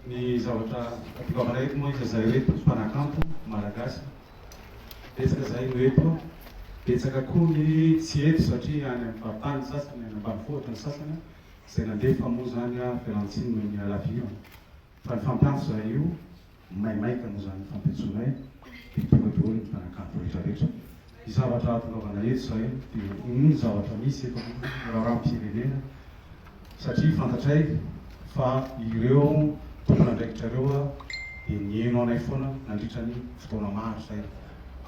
ny zavatra ampilovana eto moa izy zay hoe mpanakanto malagasy betsaka zay no eto betsaka koa ny tsy eto satria any amin'ny faritany sasany any ambanivohitra ny sasany zay nandefa moa zany fialantsiny noho ny alavio fa ny fampiantso zay io maimaika moa zany fampiantsonay dia tonga daholo ny mpanakanto rehetrarehetra ny zavatra ampilovana eto zay dia ny zavatra misy eto raharam-pirenena satria fantatray fa ireo tompona andraikitrareo dia nieno anay foana nandritra ny fotoana maro zay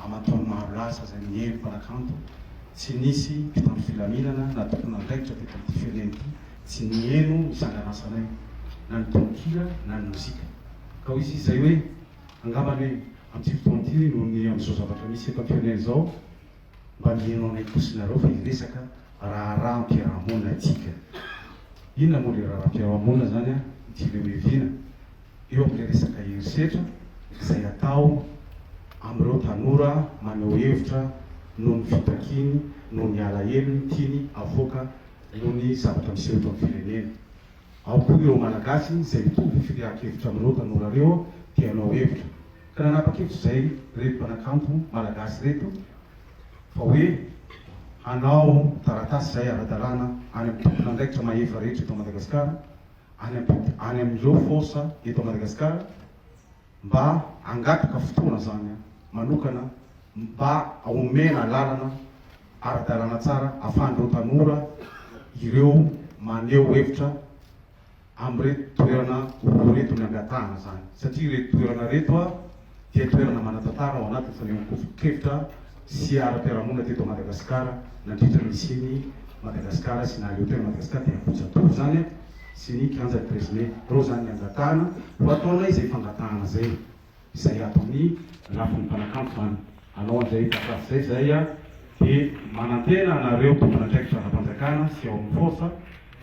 amantaony maro lasa zay nieno mpanakanto tsy nisy mpitandro filaminana na tompona andraikitra teto amin'ity firenena ity tsy nieno isangan'asanay na ny tononkira na ny mozika ka ho izy zay hoe angambany hoe amin'ity fotoana ity noho ny amin'izao zavatra misy eto am'firenena zao mba nieno anay kosinareo fa iresaka raharaha ampiarahamonina atsika inona moa le raharam-piarahamonina zany itileoevina eo amin'le resaka herisetra izay atao amin'ireo tanora maneho hevitra noho ny fitakiny noho ny alaheliny tiany avoaka noho ny zavatra misy eto amin'ny firenena ao koa ireo malagasy zay mitovy firiak-hevitra amin'ireo tanora reo tianao hevitra ka nanapa-kevitra zay reto mpanakanto malagasy reto fa hoe anao taratasy zay ara-dalàna any amin'ny tompona andraikitra mahefa rehetra eto Madagasikara any amin'ireo fosa eto Madagasikara mba angataka fotoana zany manokana mba aomena lalana ara-dalàna tsara ahafahan'ireo tanora ireo maneho hevitra amin'reto toerana reto ny angatahana zany satria reto toerana reto dia toerana manatantara ao anaty fanehonkevitra sy ara-piarahamonina teto Madagasikara nandritra nisiny Madagasikara sy na leotera Madagasikara dia ampojatovo zany sy ny 15 13 reo zany ny angatahana ho ataonay zay fangatahana zay izay ataony lafin'ny mpanakanto zany anao anzay takasy zay dia manantena anareo tompona andraikitra ara-panjakana sy ao amin'ny forsa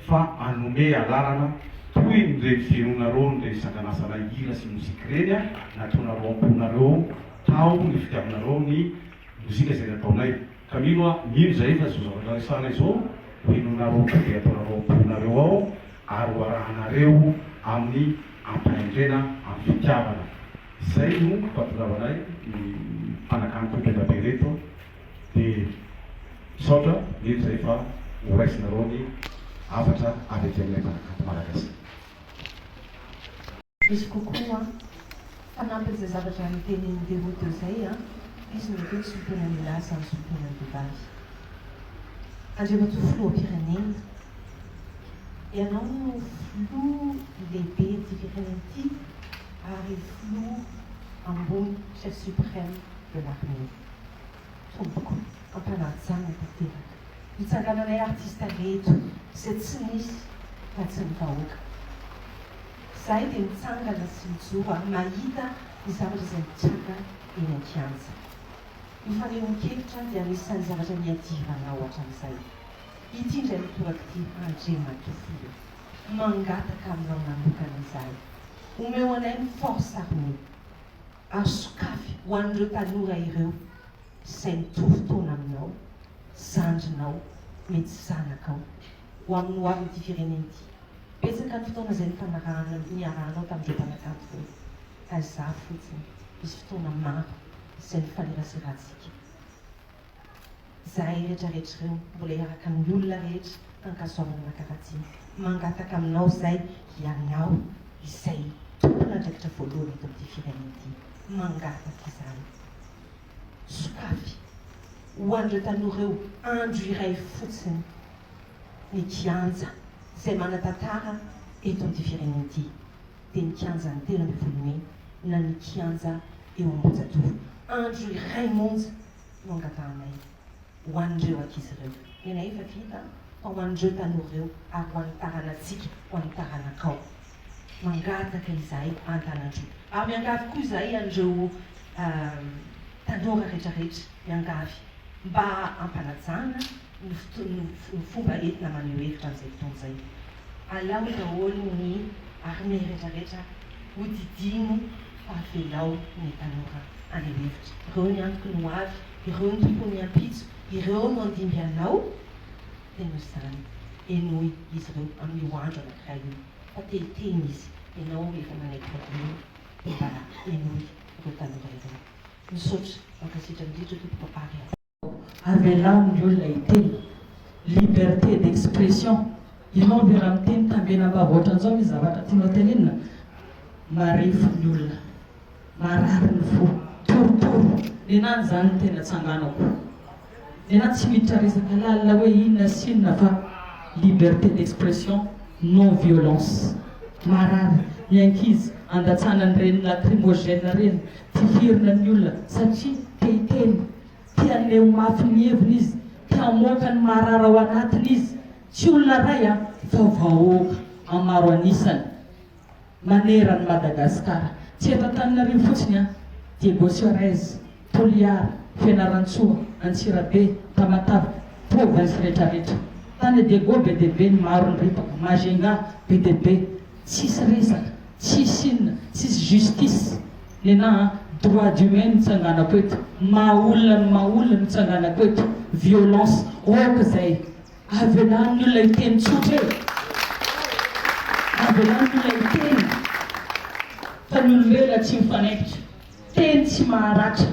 fa anome alalana toy nireny fienonareo nireny isangan'asanay hira sy mozika reny nataonareo amponareo tao ny fitiavinareo ny mozika zay nataonay ka mino zay fa zao zavatra resanay zao hoenonareo dia ataonareo amponareo ao ary hoarahanareo amin'ny ampahendrena amin'ny fitiavana zay no mpampilavanay ny mpanakanto be reto dia misaotra mino zay fa horaisinareo ny afatra avy aty aminay mpanakanto malagasy. Misy kokoa fanampin'izay zavatra nitenin'ny devoto zay izy mety hoe sompina ny lasa ny sompina ny vehivavy andriamanto filoham-pirenena ianao no filoha lehibe ty firenena ity ary filoha ambony chef suprême de l'armée tompoko ampanajana tanteraka hitsangananay artista reto izay tsy nisy fa tsy ny vahoaka zay dia mitsangana sy mijoro ary mahita ny zavatra izay mitsanga eny an-kianja ny fanehoan-kevitra dia anisan'ny zavatra miadivanao hatramin'izay ity indray mitoraka ity andriamatofolo mangataka aminao manokana izay omeo anay ny force armée ary sokafy ho an'ireo tanora ireo izay mitovy taona aminao zandrinao mety zanakao ho amin'ny ho avin'ity firenena ity betsaka ny fotoana izay niarahanao tamin'ireo mpanakanto hoe aza fotsiny misy fotoana maro izay nifaneraseratsika zahay rehetrarehetra ireo mbola hiaraka amin'ny olona rehetra ankasoavana karahaty mangataka aminao zay ianao izay tompona andraikitra voalohany eto amin'ity firenena ity mangataka izany sokafy ho an'ireo tanora eo andro iray fotsiny ny kianja izay manatantara eto amin'ity firenena ity dia ny kianja ny 13 na ny kianja eo Ambojatovo andro iray monja no angatahanay ho an'ireo ankizy ireo nenay efa vita fa ho an'ireo tanora ireo ary ho an'ny taranantsika ho an'ny taranakao mangataka izahay antanandro ary miangavy koa izahay an'ireo tanora rehetrarehetra miangavy mba ampanajana ny fomba entina maneho hevitra amin'izay fotoana izay alao daholo ny armée rehetrarehetra hodidino fahavelao ny tanora aneho hevitra ireo ny antoko no avy ireo ny tompony ampitso ireo no andimby anao dia no zany enoy izy ireo amin'ny andro anankiray io fa teliteny izy ianao efa manaiky dia mba enoy ireo tanora ireo misaotra mankasitrany indrindra tompom-papary avelany ny olona hiteny liberté d'expression ianao ve raha miteny tambena mbavoatra an'izao izy zavatra tianao tenenina marefo ny olona marary ny fo torotoro nenany zany ny tena tsanganako nenany tsy miditra resaka lalina hoe inona sy inona fa liberté d'expression non violence marary ny ankizy andatsanany reny lacrymogène reny tifirina ny olona satria tehiteny tianeo mafy ny heviny izy tiamoaka ny marara ao anatiny izy tsy olona ray a fa vahoaka amaro anisany manerany Madagasikara tsy eto Antananarivo fotsiny a Diego Suarez Toliara Fianarantsoa Antsirabe Tamatave province rehetrarehetra tany Diego be deabe ny maro ny ripaka Magenga be deabe tsisy resaka tsisy inona tsisy justice nena droit humain mitsanganako eto maolona mitsanganako eto violence oka zay avelany olona hiteny tsotra avelany olona hiteny fa ny olombelona tsy mifanaikitra teny tsy maharatra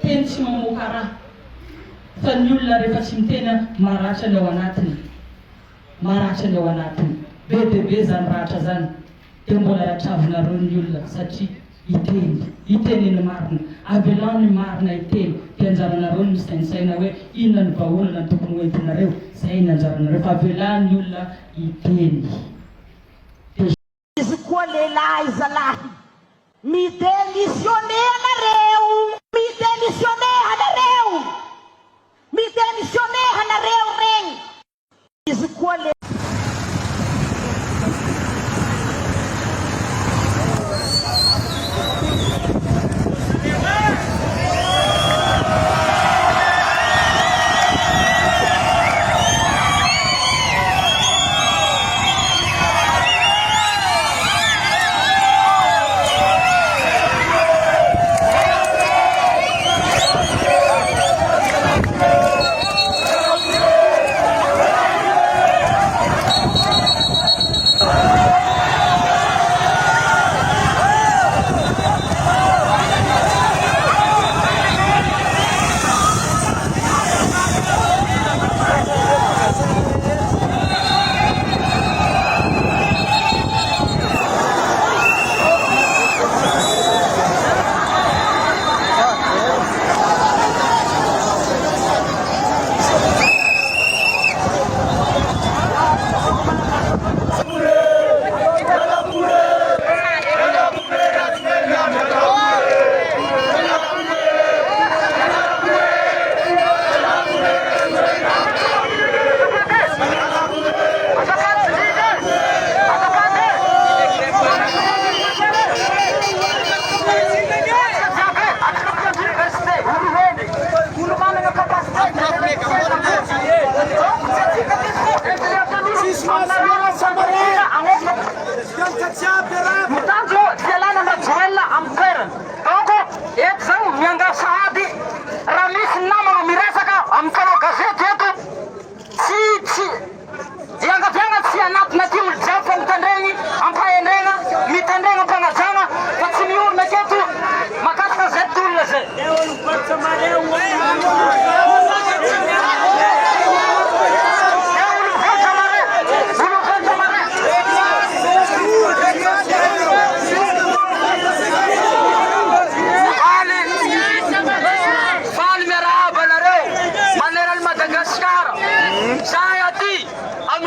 teny tsy mamoaka raha fa ny olona rehefa tsy miteny maratra ny ao anatiny maratra ny ao anatiny be deabe zany ratra zany dia mbola ratravina ny olona satria hiteny ny marina avelany marina hiteny dia anjaranareo ny misaisaina hoe inona ny vaholana ny tokony hoentinareo zay ny anjaranareo fa avelany ny olona hiteny izy koa lehilahy zalahy midémissionné anareo regny izy koa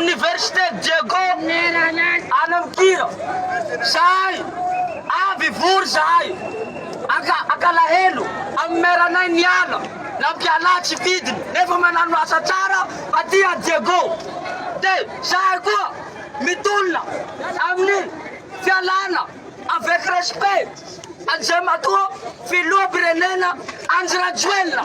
Université Diego Anamkira sai avy vory zahay akalahelo amin'ny meranay niala nampialatsy vidiny nefa manano asa tsara aty a Diego de zahay koa mitolona amin'ny fialana avec respect anzay matoa filoha-pirenena Andry-Rajoelina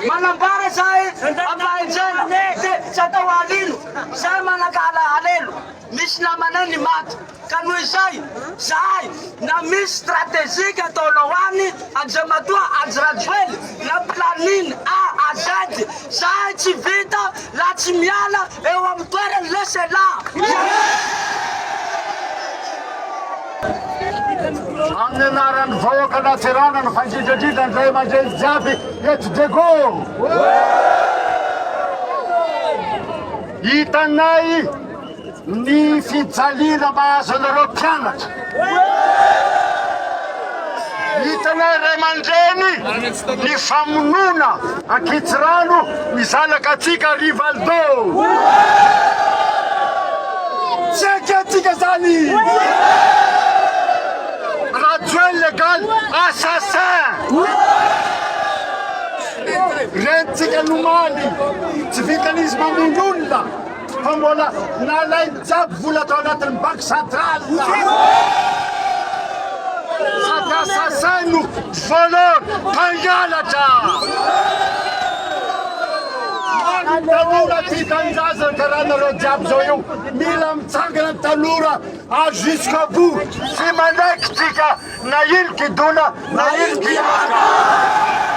manambara zahay ampahenjena de tsy atao alino zahay manakala alelo misy misy namanay ny maty ka noho izay zahay na misy stratégique ataonao any Andriamatoa Anjirajoely na planine A à Z zahay tsy vita la tsy miala eo amin'ny toerany lesela. Amin'ny anaran'ny vahoaka natsirana ny fanindrindrindra ny ray aman-dreny jiaby eto Diego. Hitanay ny fijaliana mahazo anareo mpianatra. Hitanay ray aman-dreny ny famonona Ankitsirano ny zanakatsika Rivaldo. Tsy aketika zany. Rajoely légal assassin. Rentsika nomaly tsy vitanizy mamon'olona fa mbola nalay jiaby vola atao anatin'ny banque centrale. Sady assassin no voleur mpangalatra. Tanora ty tanjazana karaha nareo jiaby zao io mila mitsangana ny tanora a jusqu'au bout. Tsy manaiky tsika na ino kidona na ino kiaka.